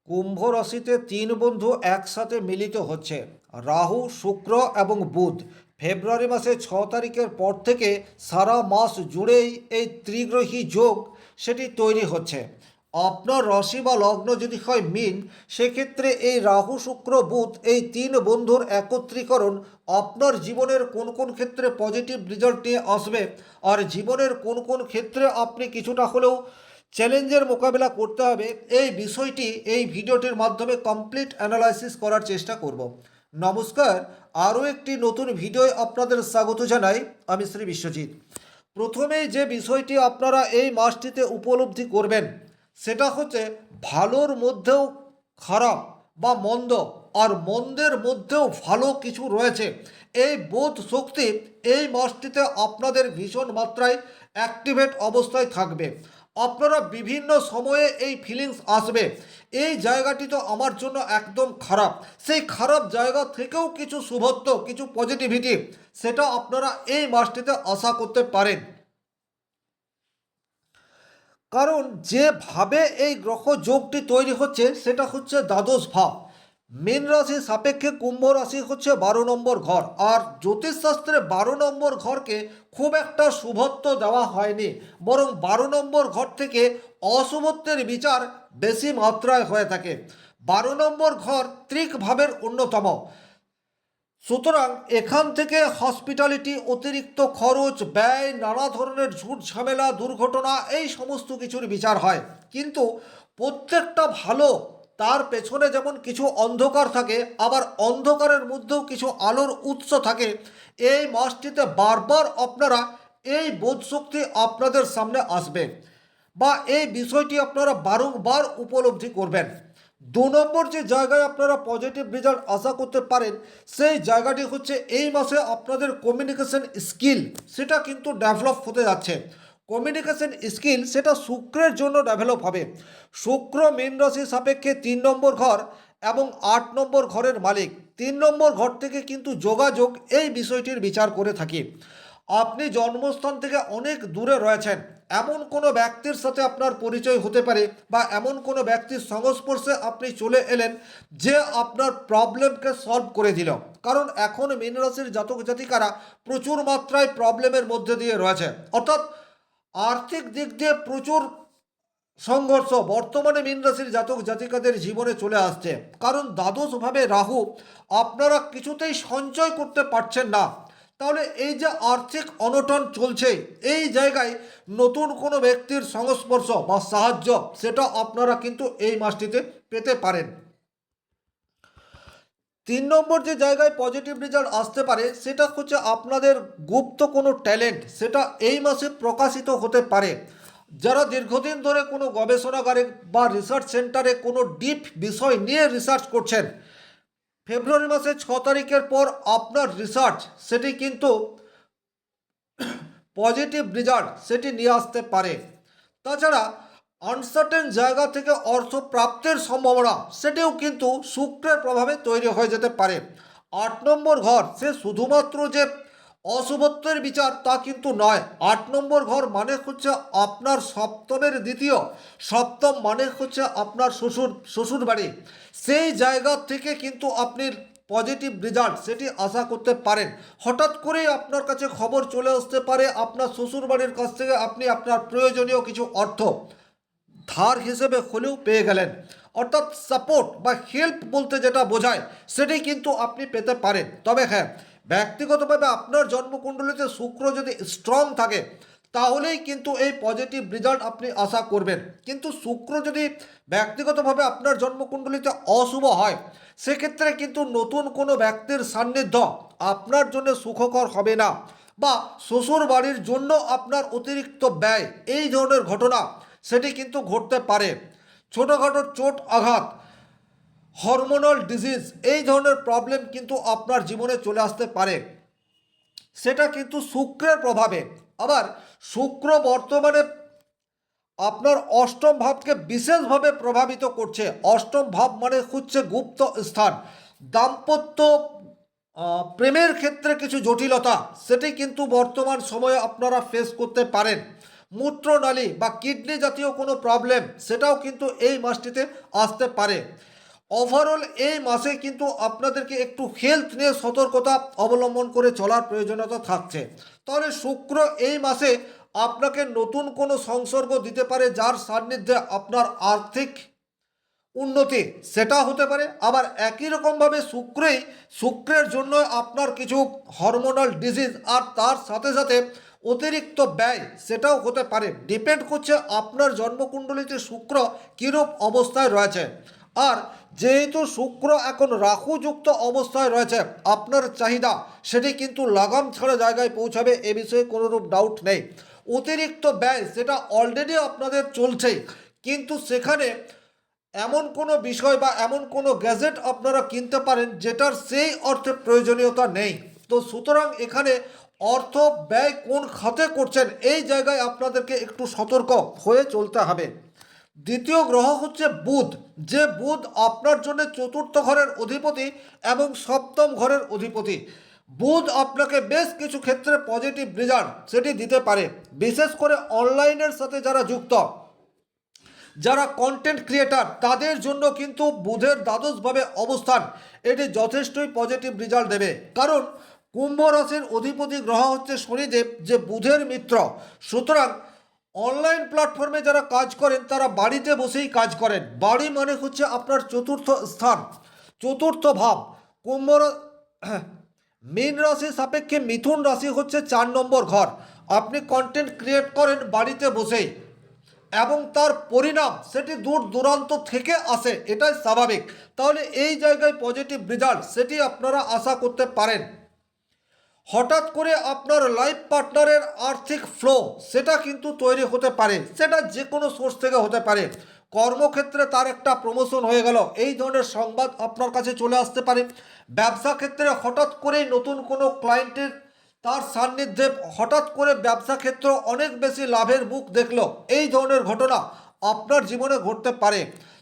কুম্ভ রাশিতে তিন বন্ধু একসাথে মিলিত হচ্ছে। রাহু, শুক্র এবং বুধ। ফেব্রুয়ারি মাসে 6 তারিখের পর থেকে সারা মাস জুড়েই এই ত্রিগ্রহী যোগ সেটি তৈরি হচ্ছে। আপনার রাশি বা লগ্ন যদি হয় মীন, সেক্ষেত্রে এই রাহু, শুক্র, বুধ এই তিন বন্ধুর একত্রীকরণ আপনার জীবনের কোন কোন ক্ষেত্রে পজিটিভ রেজাল্ট নিয়ে আসবে, আর জীবনের কোন কোন ক্ষেত্রে আপনি কিছুটা হলেও চ্যালেঞ্জের মোকাবিলা করতে হবে, এই বিষয়টি এই ভিডিওটির মাধ্যমে কমপ্লিট অ্যানালাইসিস করার চেষ্টা করব। নমস্কার, আরও একটি নতুন ভিডিওয় আপনাদের স্বাগত জানাই। আমি শ্রী বিশ্বজিৎ। প্রথমেই যে বিষয়টি আপনারা এই মাসটিতে উপলব্ধি করবেন সেটা হচ্ছে ভালোর মধ্যেও খারাপ বা মন্দ, আর মন্দের মধ্যেও ভালো কিছু রয়েছে। এই বোধ শক্তি এই মাসটিতে আপনাদের ভীষণ মাত্রায় অ্যাক্টিভেট অবস্থায় থাকবে। আপনারা বিভিন্ন সময়ে এই ফিলিংস আসবে, এই জায়গাটি তো আমার জন্য একদম খারাপ। সেই খারাপ জায়গা থেকেও কিছু শুভত্ব, কিছু পজিটিভিটি, সেটা আপনারা এই মাসটিতে আশা করতে পারেন। কারণ যেভাবে এই গ্রহ যোগটি তৈরি হচ্ছে সেটা হচ্ছে দ্বাদশ ভাব। মীন রাশি সাপেক্ষে কুম্ভ রাশি হচ্ছে 12 নম্বর ঘর, আর জ্যোতিষশাস্ত্রে 12 নম্বর ঘরকে খুব একটা শুভত্ব দেওয়া হয়নি, বরং 12 নম্বর ঘর থেকে অশুভত্বের বিচার বেশি মাত্রায় হয়ে থাকে। 12 নম্বর ঘর ত্রিক ভাবের অন্যতম। সুতরাং এখান থেকে হসপিটালিটি, অতিরিক্ত খরচ, ব্যয়, নানা ধরনের ঝুট ঝামেলা, দুর্ঘটনা, এই সমস্ত কিছুর বিচার হয়। কিন্তু প্রত্যেকটা ভালো, তার পেছনে যেমন কিছু অন্ধকার থাকে, আবার অন্ধকারের মধ্যেও কিছু আলোর উৎস থাকে। এই মাসটিতে বারবার আপনারা এই বোধশক্তি আপনাদের সামনে আসবে, বা এই বিষয়টি আপনারা বারংবার উপলব্ধি করবেন। 2 নম্বর যে জায়গায় আপনারা পজিটিভ রেজাল্ট আশা করতে পারেন, সেই জায়গাটি হচ্ছে এই মাসে আপনাদের কমিউনিকেশন স্কিল সেটা কিন্তু ডেভেলপ হতে যাচ্ছে। কমিউনিকেশন স্কিল সেটা শুক্রের জন্য ডেভেলপ হবে। শুক্র মীন রাশি সাপেক্ষে 3 নম্বর ঘর এবং 8 নম্বর ঘরের মালিক। 3 নম্বর ঘর থেকে কিন্তু যোগাযোগ এই বিষয়টির বিচার করে থাকি। আপনি জন্মস্থান থেকে অনেক দূরে রয়েছেন, এমন কোনো ব্যক্তির সাথে আপনার পরিচয় হতে পারে, বা এমন কোনো ব্যক্তির সংস্পর্শে আপনি চলে এলেন যে আপনার প্রবলেমকে সলভ করে দিল। কারণ এখন মীন রাশির জাতক জাতিকারা প্রচুর মাত্রায় প্রবলেমের মধ্যে দিয়ে রয়েছে, অর্থাৎ আর্থিক দিক দিয়ে প্রচুর সংঘর্ষ বর্তমানে মীন রাশির জাতক জাতিকাদের জীবনে চলে আসছে। কারণ দ্বাদশভাবে রাহু, আপনারা কিছুতেই সঞ্চয় করতে পারছেন না। তাহলে এই যে আর্থিক অনটন চলছে, এই জায়গায় নতুন কোনো ব্যক্তির সংস্পর্শ বা সাহায্য সেটা আপনারা কিন্তু এই মাসটিতে পেতে পারেন। 3 নম্বর যে জায়গায় পজিটিভ রেজাল্ট আসতে পারে সেটা হচ্ছে আপনাদের গুপ্ত কোনো ট্যালেন্ট, সেটা এই মাসে প্রকাশিত হতে পারে। যারা দীর্ঘদিন ধরে কোনো গবেষণাগারে বা রিসার্চ সেন্টারে কোনো ডিপ বিষয় নিয়ে রিসার্চ করছেন, ফেব্রুয়ারি মাসে 6 তারিখের পর আপনার রিসার্চ সেটি কিন্তু পজিটিভ রেজাল্ট সেটি নিয়ে আসতে পারে। তাছাড়া আনসার্টেন জায়গা থেকে অর্থ প্রাপ্তির সম্ভাবনা সেটিও কিন্তু শুক্রের প্রভাবে তৈরি হয়ে যেতে পারে। 8 নম্বর ঘর সে শুধুমাত্র যে অশুভত্বের বিচার তা কিন্তু নয়। 8 নম্বর ঘর মানে হচ্ছে আপনার সপ্তমের দ্বিতীয়, সপ্তম মানে হচ্ছে আপনার শ্বশুর বাড়ি। সেই জায়গা থেকে কিন্তু আপনি পজিটিভ রেজাল্ট সেটি আশা করতে পারেন। হঠাৎ করেই আপনার কাছে খবর চলে আসতে পারে আপনার শ্বশুরবাড়ির কাছ থেকে আপনি আপনার প্রয়োজনীয় কিছু অর্থ ধার হিসেবে হলেও পেয়ে গেলেন। অর্থাৎ সাপোর্ট বা হেল্প বলতে যেটা বোঝায় সেটাই কিন্তু আপনি পেতে পারেন। তবে হ্যাঁ, ব্যক্তিগতভাবে আপনার জন্মকুণ্ডলিতে শুক্র যদি স্ট্রং থাকে তাহলেই কিন্তু এই পজিটিভ রেজাল্ট আপনি আশা করবেন। কিন্তু শুক্র যদি ব্যক্তিগতভাবে আপনার জন্মকুণ্ডলিতে অশুভ হয়, সেক্ষেত্রে কিন্তু নতুন কোনো ব্যক্তির সান্নিধ্য আপনার জন্য সুখকর হবে না, বা শ্বশুর বাড়ির জন্য আপনার অতিরিক্ত ব্যয়, এই ধরনের ঘটনা সেটি কিন্তু ঘটতে পারে। ছোটোখাটো চোট আঘাত, হরমোনাল ডিজিজ, এই ধরনের প্রবলেম কিন্তু আপনার জীবনে চলে আসতে পারে, সেটা কিন্তু শুক্রের প্রভাবে। আবার শুক্র বর্তমানে আপনার অষ্টম ভাবকে বিশেষভাবে প্রভাবিত করছে। অষ্টম ভাব মানে হচ্ছে গুপ্ত স্থান। দাম্পত্য প্রেমের ক্ষেত্রে কিছু জটিলতা সেটি কিন্তু বর্তমান সময়ে আপনারা ফেস করতে পারেন। মূত্রনালী বা কিডনি জাতীয় কোনো প্রবলেম সেটাও কিন্তু এই মাসটিতে আসতে পারে। ওভারঅল এই মাসে কিন্তু আপনাদেরকে একটু হেলথ নিয়ে সতর্কতা অবলম্বন করে চলার প্রয়োজনীয়তা থাকছে। তাহলে শুক্র এই মাসে আপনাকে নতুন কোনো সংসর্গ দিতে পারে, যার সান্নিধ্যে আপনার আর্থিক উন্নতি সেটা হতে পারে। আবার একই রকমভাবে শুক্রের জন্য আপনার কিছু হরমোনাল ডিজিজ আর তার সাথে সাথে অতিরিক্ত ব্যয় সেটাও হতে পারে। ডিপেন্ড করছে আপনার জন্মকুণ্ডলিতে শুক্র কীরূপ অবস্থায় রয়েছে। আর যেহেতু শুক্র এখন রাহুযুক্ত অবস্থায় রয়েছে, আপনার চাহিদা সেটি কিন্তু লাগাম ছাড়া জায়গায় পৌঁছাবে, এ বিষয়ে কোনোরূপ ডাউট নেই। অতিরিক্ত ব্যয় সেটা অলরেডি আপনাদের চলছেই, কিন্তু সেখানে এমন কোনো বিষয় বা এমন কোনো গ্যাজেট আপনারা কিনতে পারেন যেটার সেই অর্থে প্রয়োজনীয়তা নেই। তো সুতরাং এখানে অর্থ ব্যয় কোন খাতে করছেন এই জায়গায় আপনাদেরকে একটু সতর্ক হয়ে চলতে হবে। দ্বিতীয় গ্রহ হচ্ছে বুধ, যে বুধ আপনার জন্য চতুর্থ ঘরের অধিপতি এবং সপ্তম ঘরের অধিপতি। বুধ আপনাকে বেশ কিছু ক্ষেত্রে পজিটিভ রেজাল্ট সেটি দিতে পারে, বিশেষ করে অনলাইনের সাথে যারা যুক্ত, যারা কন্টেন্ট ক্রিয়েটার, তাদের জন্য কিন্তু বুধের দ্বাদশভাবে অবস্থান এটি যথেষ্টই পজিটিভ রেজাল্ট দেবে। কারণ কুম্ভ রাশির অধিপতি গ্রহ হচ্ছে শনিদেব, যে বুধের মিত্র। সুতরাং অনলাইন প্ল্যাটফর্মে যারা কাজ করেন তারা বাড়িতে বসেই কাজ করেন। বাড়ি মানে হচ্ছে আপনার চতুর্থ স্থান, চতুর্থ ভাব। কুম্ভ মীন রাশি সাপেক্ষে মিথুন রাশি হচ্ছে 4 নম্বর ঘর। আপনি কন্টেন্ট ক্রিয়েট করেন বাড়িতে বসেই এবং তার পরিণাম সেটি দূর দূরান্ত থেকে আসে, এটাই স্বাভাবিক। তাহলে এই জায়গায় পজিটিভ রেজাল্ট সেটি আপনারা আশা করতে পারেন। হঠাৎ করে আপনার লাইফ পার্টনারের আর্থিক ফ্লো সেটা কিন্তু তৈরি হতে পারে, সেটা যে কোনো সোর্স থেকে হতে পারে। কর্মক্ষেত্রে তার একটা প্রমোশন হয়ে গেল, এই ধরনের সংবাদ আপনার কাছে চলে আসতে পারে। ব্যবসা ক্ষেত্রে হঠাৎ করেই নতুন কোনো ক্লায়েন্টের তার সান্নিধ্যে হঠাৎ করে ব্যবসা ক্ষেত্র অনেক বেশি লাভের মুখ দেখলো, এই ধরনের ঘটনা আপনার জীবনে ঘটতে পারে।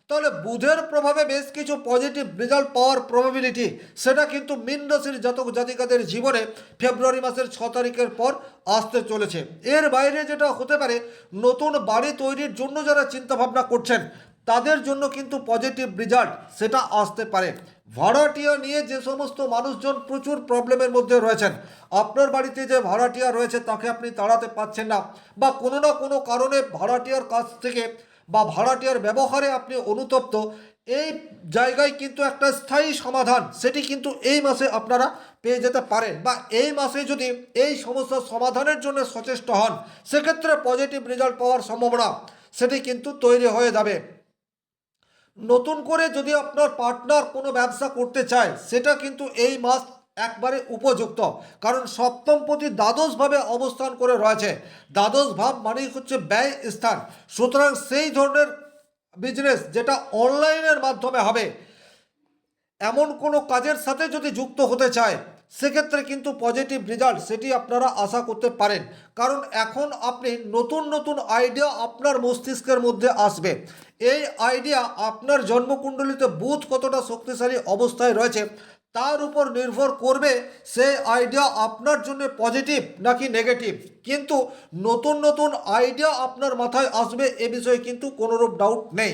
তাহলে বুধের প্রভাবে বেশ কিছু পজিটিভ রেজাল্ট পাওয়ার প্রবাবিলিটি সেটা কিন্তু মীন রাশির জাতক জাতিকাদের জীবনে ফেব্রুয়ারি মাসের 6 তারিখের পর আসতে চলেছে। এর বাইরে যেটা হতে পারে, নতুন বাড়ি তৈরির জন্য যারা চিন্তাভাবনা করছেন তাদের জন্য কিন্তু পজিটিভ রেজাল্ট সেটা আসতে পারে। ভাড়াটিয়া নিয়ে যে সমস্ত মানুষজন প্রচুর প্রবলেমের মধ্যে রয়েছেন, আপনার বাড়িতে যে ভাড়াটিয়া রয়েছে তাকে আপনি তাড়াতে পারছেন না, বা কোনো না কোনো কারণে ভাড়াটিয়ার কাছ থেকে বা ভাড়াটিয়ার ব্যবহারে আপনি অনুতপ্ত, এই জায়গায় কিন্তু একটা স্থায়ী সমাধান সেটি কিন্তু এই মাসে আপনারা পেয়ে যেতে পারেন। বা এই মাসে যদি এই সমস্যার সমাধানের জন্য সচেষ্ট হন, সেক্ষেত্রে পজিটিভ রেজাল্ট পাওয়ার সম্ভাবনা সেটি কিন্তু তৈরি হয়ে যাবে। নতুন করে যদি আপনার পার্টনার কোনো ব্যবসা করতে চায়, সেটা কিন্তু এই মাস একবারে উপযুক্ত। কারণ সপ্তমপতি দ্বাদশভাবে অবস্থান করে রয়েছে, দ্বাদশ ভাব মানেই হচ্ছে ব্যয় স্থান। সুতরাং সেই ধরনের বিজনেস যেটা অনলাইনের মাধ্যমে হবে, এমন কোনো কাজের সাথে যদি যুক্ত হতে চায়, সেক্ষেত্রে কিন্তু পজিটিভ রেজাল্ট সেটি আপনারা আশা করতে পারেন। কারণ এখন আপনি নতুন নতুন আইডিয়া আপনার মস্তিষ্কের মধ্যে আসবে। এই আইডিয়া আপনার জন্মকুণ্ডলিতে বুধ কতটা শক্তিশালী অবস্থায় রয়েছে তার উপর নির্ভর করবে সেই আইডিয়া আপনার জন্য পজিটিভ নাকি নেগেটিভ। কিন্তু নতুন নতুন আইডিয়া আপনার মাথায় আসবে, এ বিষয়ে কিন্তু কোনোরূপ ডাউট নেই।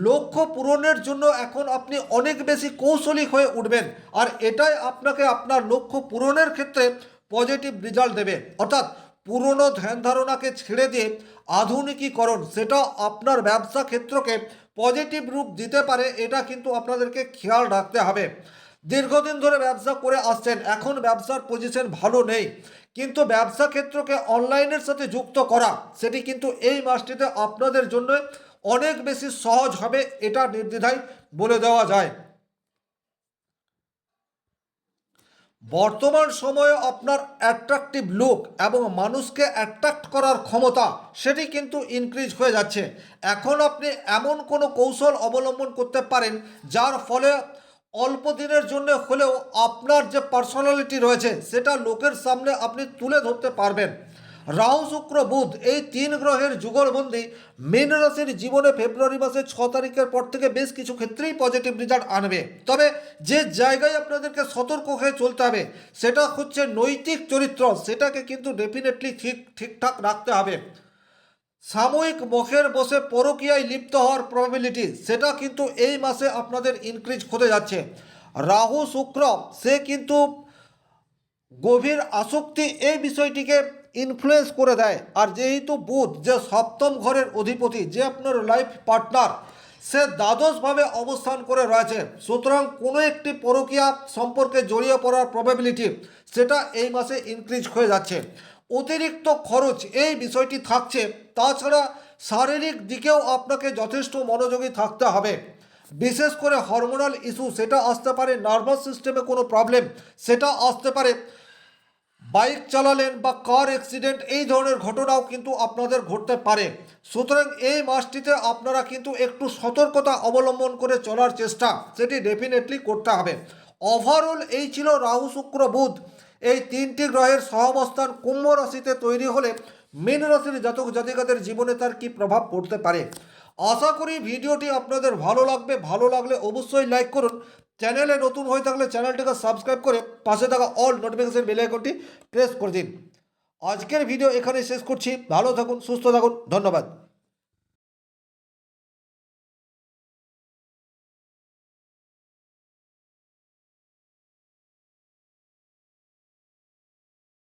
লক্ষ্য পূরণের জন্য এখন আপনি অনেক বেশি কৌশলী হয়ে উঠবেন, আর এটাই আপনাকে আপনার লক্ষ্য পূরণের ক্ষেত্রে পজিটিভ রেজাল্ট দেবে। অর্থাৎ পুরনো ধ্যান ধারণাকে ছেড়ে দিয়ে আধুনিকীকরণ সেটা আপনার ব্যবসা ক্ষেত্রকে পজিটিভ রূপ দিতে পারে, এটা কিন্তু আপনাদেরকে খেয়াল রাখতে হবে। দীর্ঘদিন ধরে ব্যবসা করে আসছেন, এখন ব্যবসার পজিশন ভালো নেই, কিন্তু ব্যবসা ক্ষেত্রকে অনলাইনের সাথে যুক্ত করা সেটি কিন্তু এই মাসটিতে আপনাদের জন্য অনেক বেশি সহজ হবে, এটা নির্দ্বিধায় বলে দেওয়া যায়। বর্তমান সময়ে আপনার অ্যাট্রাকটিভ লুক এবং মানুষকে অ্যাট্রাক্ট করার ক্ষমতা সেটি কিন্তু ইনক্রিজ হয়ে যাচ্ছে। এখন আপনি এমন কোনো কৌশল অবলম্বন করতে পারেন যার ফলে অল্প দিনের জন্য হলেও আপনার যে পার্সোনালিটি রয়েছে সেটা লোকের সামনে আপনি তুলে ধরতে পারবেন। রাহু শুক্র বুধ এই 3 গ্রহের যুগলবন্দি মীন রাশির জীবনে ফেব্রুয়ারি মাসের 6 তারিখের পর থেকে বেশ কিছু ক্ষেত্রেই পজিটিভ রেজাল্ট আনবে। তবে যে জায়গায় আপনাদেরকে সতর্ক হয়ে চলতে হবে সেটা হচ্ছে নৈতিক চরিত্র, সেটাকে কিন্তু ডেফিনেটলি ঠিকঠাক রাখতে হবে। সাময়িক মুখের বসে পরকীয়ায় লিপ্ত হওয়ার প্রবাবিলিটি সেটা কিন্তু এই মাসে আপনাদের ইনক্রিজ হতে যাচ্ছে। রাহু শুক্র সে কিন্তু গভীর আসক্তি এই বিষয়টিকে ইনফ্লুয়েন্স করে দেয়। আর যেহেতু বুধ যে সপ্তম ঘরের অধিপতি, যে আপনার লাইফ পার্টনার, সে দ্বাদশভাবে অবস্থান করে রয়েছে, সুতরাং কোনো একটি পরকীয়া সম্পর্কে জড়িয়ে পড়ার প্রবাবিলিটি সেটা এই মাসে ইনক্রিজ হয়ে যাচ্ছে। অতিরিক্ত খরচ এই বিষয়টি থাকছে। তাছাড়া শারীরিক দিকেও আপনাকে যথেষ্ট মনোযোগী থাকতে হবে। বিশেষ করে হরমোনাল ইস্যু সেটা আসতে পারে, নার্ভাস সিস্টেমে কোনো প্রবলেম সেটা আসতে পারে, বাইক চালালেন বা কার অ্যাক্সিডেন্ট এই ধরনের ঘটনাও কিন্তু আপনাদের ঘটতে পারে। সুতরাং এই মাসটিতে আপনারা কিন্তু একটু সতর্কতা অবলম্বন করে চলার চেষ্টা সেটি ডেফিনেটলি করতে হবে। ওভারঅল এই ছিল রাহু শুক্র বুধ এই তিনটি গ্রহের সহাবস্থান কুম্ভ রাশিতে তৈরি হলে মীন রাশির জাতক জাতিকাদের জীবনে তার কী প্রভাব পড়তে পারে। আশা করি ভিডিওটি আপনাদের ভালো লাগবে। ভালো লাগলে অবশ্যই লাইক করুন। চ্যানেলে নতুন হয়ে থাকলে চ্যানেলটিকে সাবস্ক্রাইব করে পাশে থাকা অল নোটিফিকেশন বেল আইকনটি প্রেস করে দিন। আজকের ভিডিও এখানে শেষ করছি। ভালো থাকুন, সুস্থ থাকুন, ধন্যবাদ।